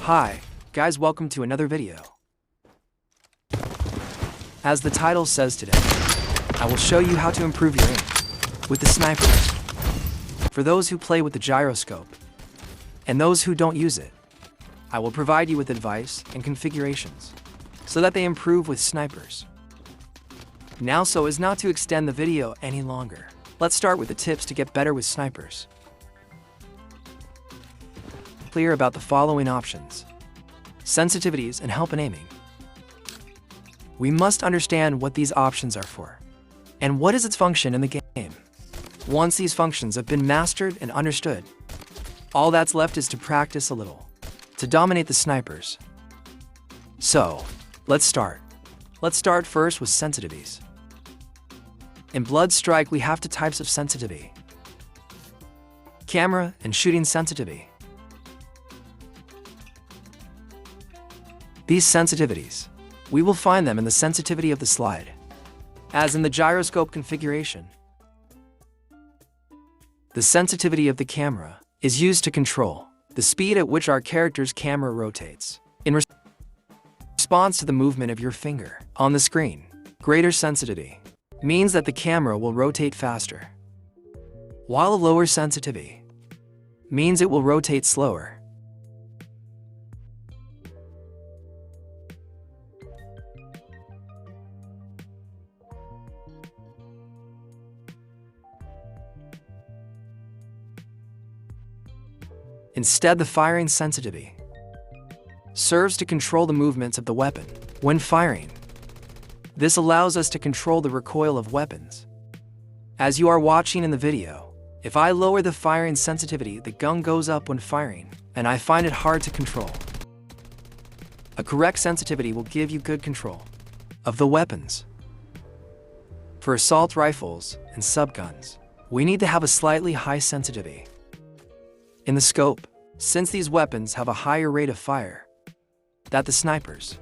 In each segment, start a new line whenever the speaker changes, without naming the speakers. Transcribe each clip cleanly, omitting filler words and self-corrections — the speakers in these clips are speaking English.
Hi, guys, welcome to another video. As the title says today, I will show you how to improve your aim with the snipers. For those who play with the gyroscope and those who don't use it, I will provide you with advice and configurations so that they improve with snipers. Now, so as not to extend the video any longer, let's start with the tips to get better with snipers. Clear about the following options: sensitivities and help in aiming. We must understand what these options are for and what is its function in the game. Once these functions have been mastered and understood, all that's left is to practice a little to dominate the snipers. So, let's start. Let's start first with sensitivities. In Blood Strike, we have two types of sensitivity: camera and shooting sensitivity. These sensitivities, we will find them in the sensitivity of the slide, as in the gyroscope configuration. The sensitivity of the camera is used to control the speed at which our character's camera rotates in response to the movement of your finger on the screen. Greater sensitivity means that the camera will rotate faster, while a lower sensitivity means it will rotate slower. Instead, the firing sensitivity serves to control the movements of the weapon when firing. This allows us to control the recoil of weapons. As you are watching in the video, if I lower the firing sensitivity, the gun goes up when firing, and I find it hard to control. A correct sensitivity will give you good control of the weapons. For assault rifles and subguns, we need to have a slightly high sensitivity. In the scope, since these weapons have a higher rate of fire than the snipers.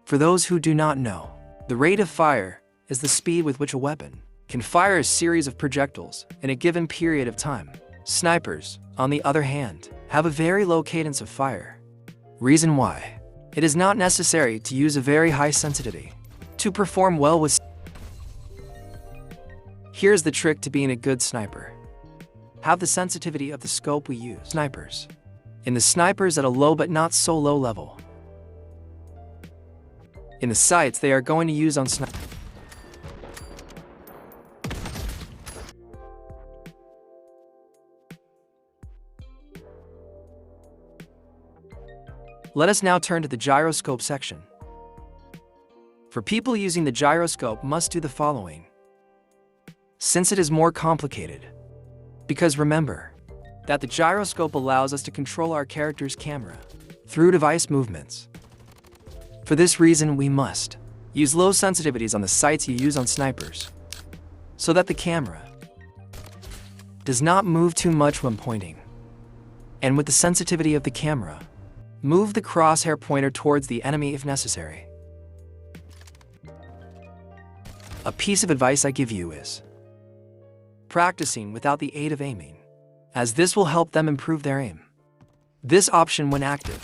For those who do not know, the rate of fire is the speed with which a weapon can fire a series of projectiles in a given period of time. Snipers, on the other hand, have a very low cadence of fire. Reason why: it is not necessary to use a very high sensitivity to perform well with. Here's the trick to being a good sniper. Have the sensitivity of the scope we use snipers. In the snipers at a low but not so low level. In the sights they are going to use on snipers. Let us now turn to the gyroscope section. For people using the gyroscope must do the following, since it is more complicated. Because remember that the gyroscope allows us to control our character's camera through device movements. For this reason, we must use low sensitivities on the sights you use on snipers, so that the camera does not move too much when pointing. And with the sensitivity of the camera, move the crosshair pointer towards the enemy if necessary. A piece of advice I give you is practicing without the aid of aiming, as this will help them improve their aim. This option, when active,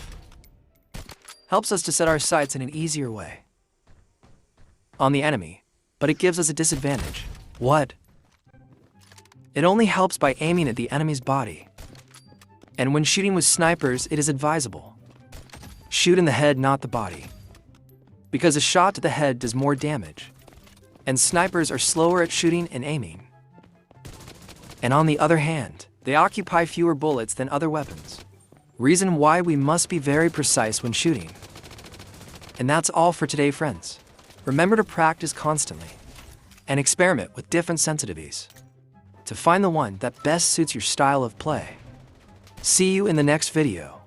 helps us to set our sights in an easier way on the enemy, but it gives us a disadvantage. What? It only helps by aiming at the enemy's body. And when shooting with snipers, it is advisable: shoot in the head, not the body, because a shot to the head does more damage, and snipers are slower at shooting and aiming. And on the other hand, they occupy fewer bullets than other weapons. Reason why we must be very precise when shooting. And that's all for today, friends. Remember to practice constantly and experiment with different sensitivities to find the one that best suits your style of play. See you in the next video.